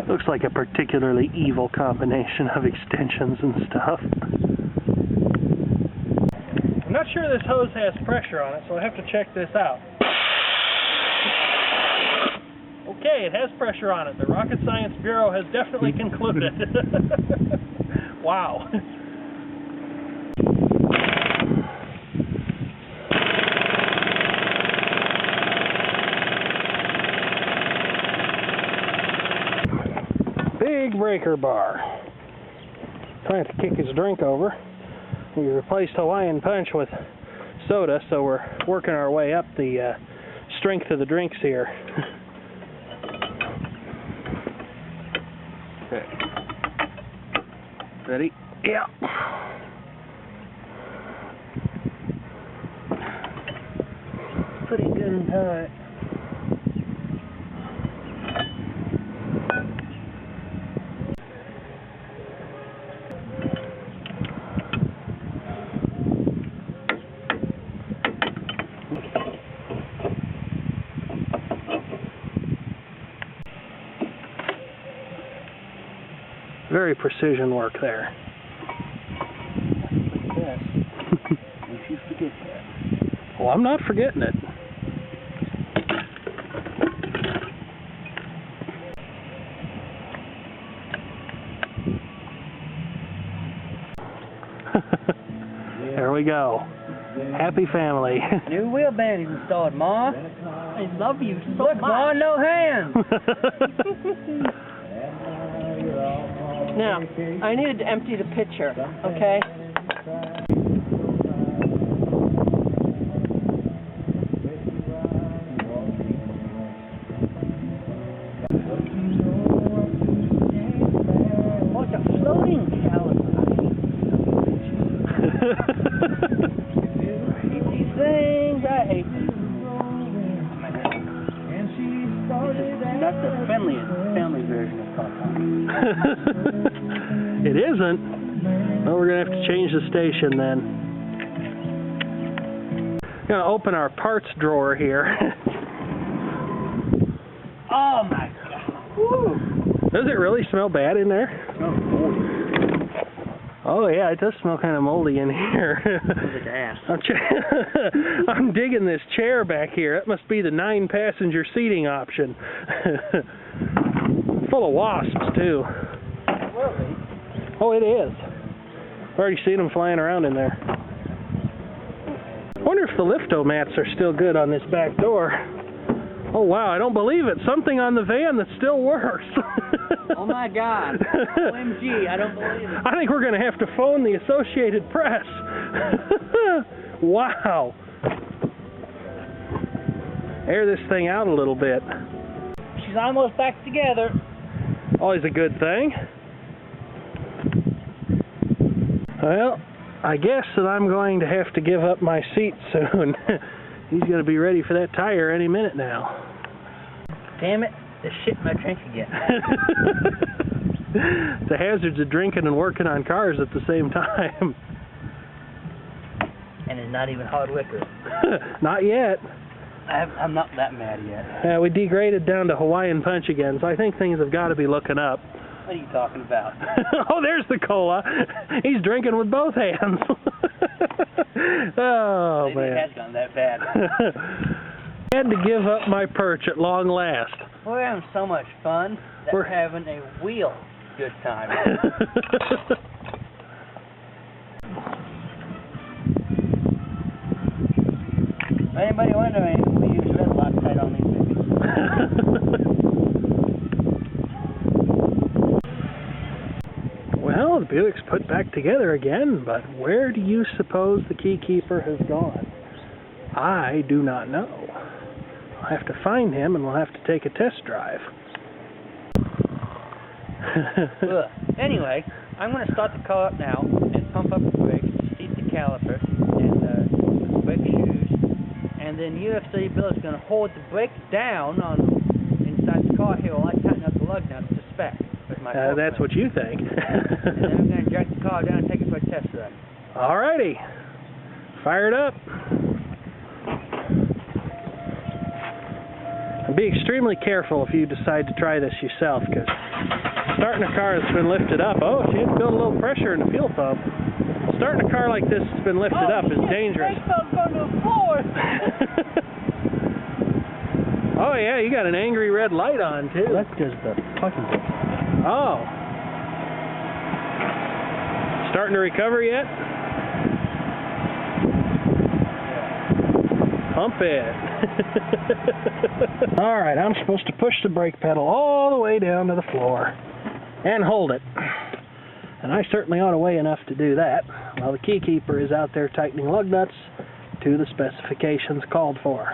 Looks like a particularly evil combination of extensions and stuff. I'm not sure this hose has pressure on it, so I have to check this out. Okay, it has pressure on it. The Rocket Science Bureau has definitely concluded. Wow. Big breaker bar. Trying to kick his drink over. We replaced Hawaiian Punch with soda, so we're working our way up the strength of the drinks here. Okay. Ready? Yeah. Pretty good and tight. Very precision work there. Yes. Don't you forget that. Well, I'm not forgetting it. There we go. Happy family. New wheel band is installed, Ma. I love you so Look, much. Ma, no hands. Now, I needed to empty the pitcher, okay? What's a floating caliper? I hate these things. I hate these. Not the friendliest family version of Papa. It isn't. Well, we're going to have to change the station then. Going to open our parts drawer here. Oh my God! Woo. Does it really smell bad in there? It smells moldy. Oh yeah, it does smell kind of moldy in here. Smells like ass. I'm digging this chair back here. That must be the 9-passenger seating option. Full of wasps too. Really? Oh, it is. I've already seen them flying around in there. I wonder if the lifto-mats are still good on this back door. Oh wow, I don't believe it. Something on the van that still works. Oh my God. OMG, I don't believe it. I think we're going to have to phone the Associated Press. Wow. Air this thing out a little bit. She's almost back together. Always a good thing. Well, I guess that I'm going to have to give up my seat soon. He's going to be ready for that tire any minute now. Damn it, there's shit in my drink again. The hazards of drinking and working on cars at the same time. And it's not even hard liquor. Not yet. I'm not that mad yet. We degraded down to Hawaiian Punch again, so I think things have got to be looking up. What are you talking about? Oh, there's the cola. He's drinking with both hands. Oh, Maybe man. it has gone that bad. I had to give up my perch at long last. We're having so much fun that we're having a real good time. If anybody wondering, we use red Loctite on these babies. Well, the Buick's put back together again, but where do you suppose the keykeeper has gone? I do not know. I'll have to find him and we'll have to take a test drive. Anyway, I'm going to start the car up now and pump up the brakes, seat the caliper, and put the brake shoes. And then UFC Bill is going to hold the brakes down on inside the car here while I tighten up the lug nuts to spec. That's what you think. And then I'm going to jack the car down and take it for a test run. Alrighty. Fire it up. be extremely careful if you decide to try this yourself, because starting a car that's been lifted up, oh, she had to build a little pressure in the fuel pump. Starting a car like this that's been lifted up is dangerous. Oh yeah, you got an angry red light on too. That's just the fucking. Oh. Starting to recover yet? Pump it. Alright, I'm supposed to push the brake pedal all the way down to the floor and hold it. And I certainly ought to weigh enough to do that, while the key keeper is out there tightening lug nuts to the specifications called for.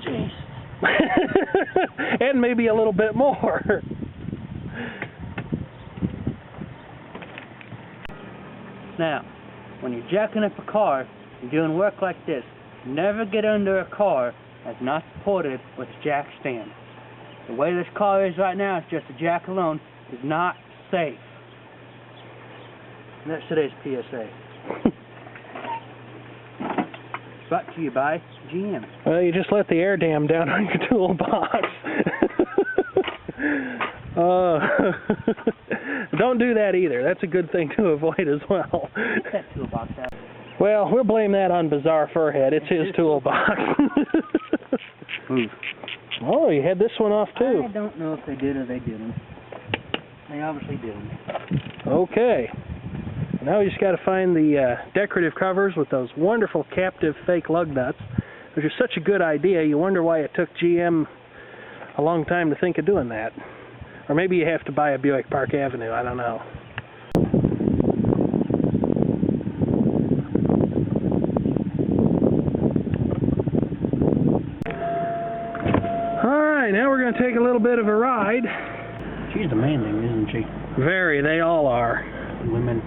Jeez. And maybe a little bit more. Now, when you're jacking up a car, you're doing work like this, never get under a car that's not supported with a jack stand. The way this car is right now, it's just a jack alone, is not safe. And that's today's PSA. Brought to you by GM. Well, you just let the air dam down on your toolbox. Don't do that either. That's a good thing to avoid as well. Get that toolbox out. Well, we'll blame that on Bizarre Furhead. It's his toolbox. Move. Oh, you had this one off too. I don't know if they did or they didn't. They obviously didn't. Okay. Now we just got to find the decorative covers with those wonderful captive fake lug nuts, which is such a good idea. You wonder why it took GM a long time to think of doing that. Or maybe you have to buy a Buick Park Avenue. I don't know. Alright, now we're going to take a little bit of a ride. She's demanding, isn't she? Very, they all are. Women.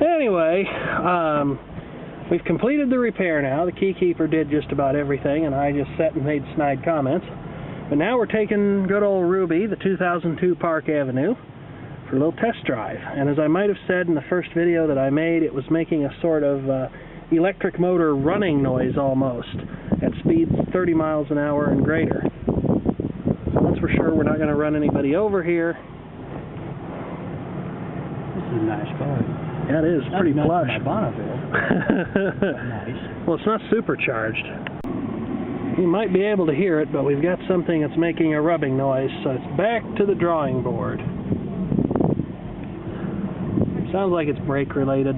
Anyway, we've completed the repair now. The key keeper did just about everything, and I just sat and made snide comments. But now we're taking good old Ruby, the 2002 Park Avenue, for a little test drive. And as I might have said in the first video that I made, it was making a sort of electric motor running noise almost, at speeds 30 miles an hour and greater. So once we're sure we're not going to run anybody over here. This is a nice car. Yeah, it is. Pretty plush. My Bonneville. Nice. Well, it's not supercharged. You might be able to hear it, but we've got something that's making a rubbing noise, so it's back to the drawing board. Sounds like it's brake related.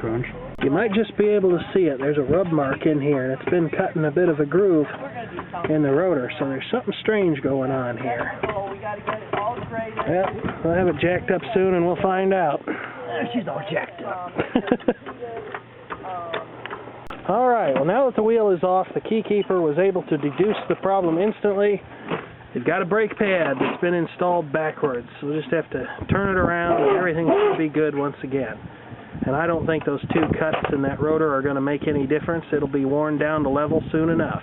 Crunch. You might just be able to see it. There's a rub mark in here, and it's been cut in a bit of a groove in the rotor, so there's something strange going on here. Yep, we'll have it jacked up soon and we'll find out. She's all jacked up. Alright, well now that the wheel is off, the key keeper was able to deduce the problem instantly. You've got a brake pad that's been installed backwards, so we'll just have to turn it around and everything should be good once again. And I don't think those two cuts in that rotor are going to make any difference. It'll be worn down to level soon enough.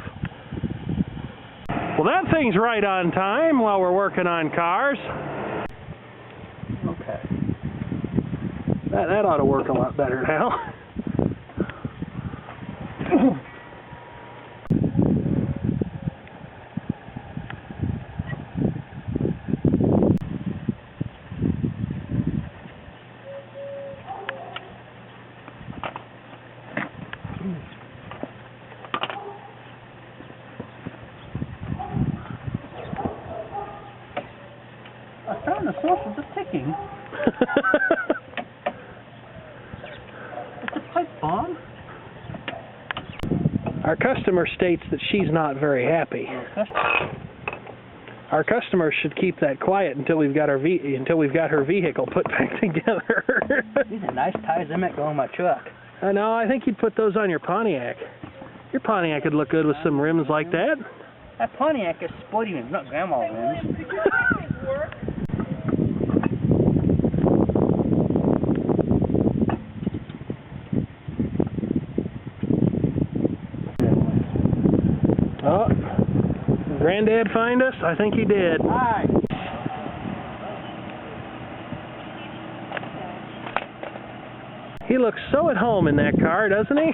Well, that thing's right on time while we're working on cars. Okay. That ought to work a lot better now. I found the source of the ticking. It's a pipe bomb. Our customer states that she's not very happy. Our customer should keep that quiet until we've got her vehicle put back together. These are nice ties I might go on my truck. No, I think you'd put those on your Pontiac. Your Pontiac would look good with some rims like that. That Pontiac is sporty rims, not grandma rims. Oh, Granddad find us? I think he did. Hi. He looks so at home in that car, doesn't he?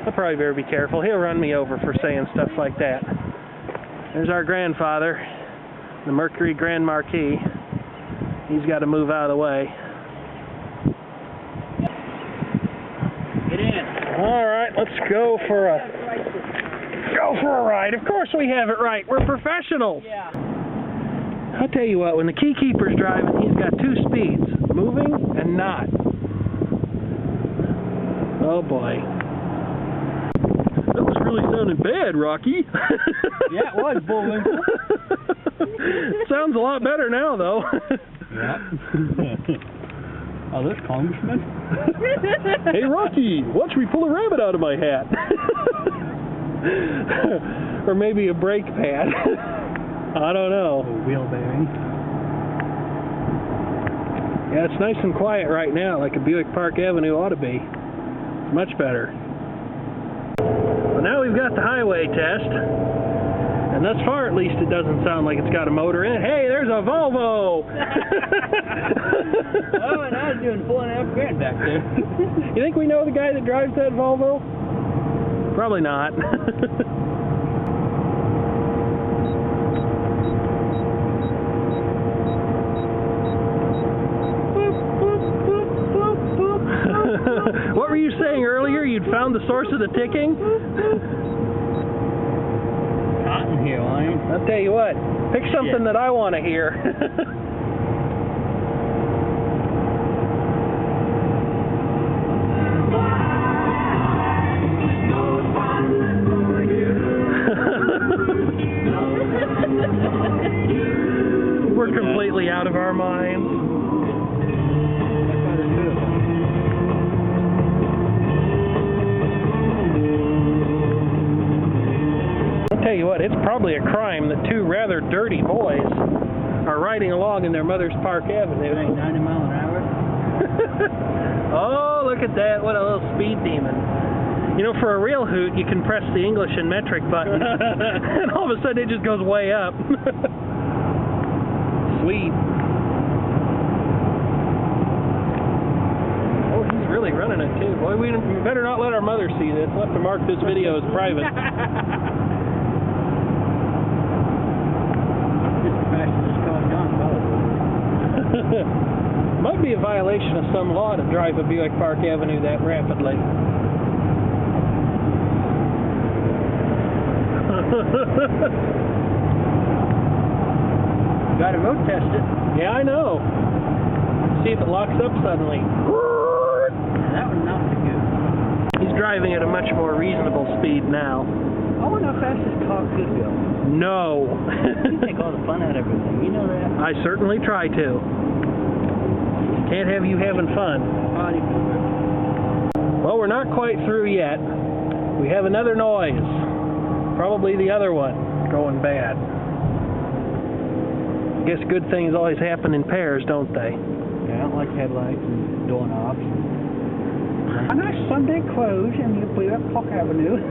I'll probably better be careful. He'll run me over for saying stuff like that. There's our grandfather, the Mercury Grand Marquis. He's got to move out of the way. Get in. All right, let's go for a ride. Of course we have it right. We're professionals. Yeah. I'll tell you what, when the key keeper's driving, he's got two speeds, moving and not. Oh boy. That was really sounding bad, Rocky. Yeah, it was, Bullwinkle. Sounds a lot better now, though. Yeah. Oh, this congressman? Hey, Rocky, watch me pull a rabbit out of my hat. Or maybe a brake pad. I don't know. A wheel bearing. Yeah, it's nice and quiet right now, like a Buick Park Avenue ought to be. Much better. Well, now we've got the highway test. And thus far, at least, it doesn't sound like it's got a motor in it. Hey, there's a Volvo! Oh, and I was doing $4.5 grand back there. You think we know the guy that drives that Volvo? Probably not. What were you saying earlier? You'd found the source of the ticking? Cotton here, Wayne. I'll tell you what, pick something that I want to hear. We're completely out of our minds. I'll tell you what, it's probably a crime that two rather dirty boys are riding along in their mother's Park Avenue. 90 miles an hour. Oh, look at that. What a little speed demon. You know, for a real hoot, you can press the English and metric button, and all of a sudden it just goes way up. Sweet. Oh, he's really running it, too. Boy, we better not let our mother see this. We'll have to mark this video as private. Might be a violation of some law to drive a Buick Park Avenue that rapidly. Got to road test it. Yeah, I know. See if it locks up suddenly. That was not so good. He's driving at a much more reasonable speed now. I wonder how fast this car could go. No. You take all the fun out of everything. You know that? I certainly try to. Can't have you having fun. Party pooper. Well, we're not quite through yet. We have another noise. Probably the other one going bad. Guess good things always happen in pairs, don't they? Yeah, I don't like headlights and doorknobs. A nice Sunday close in the Buick Park Avenue.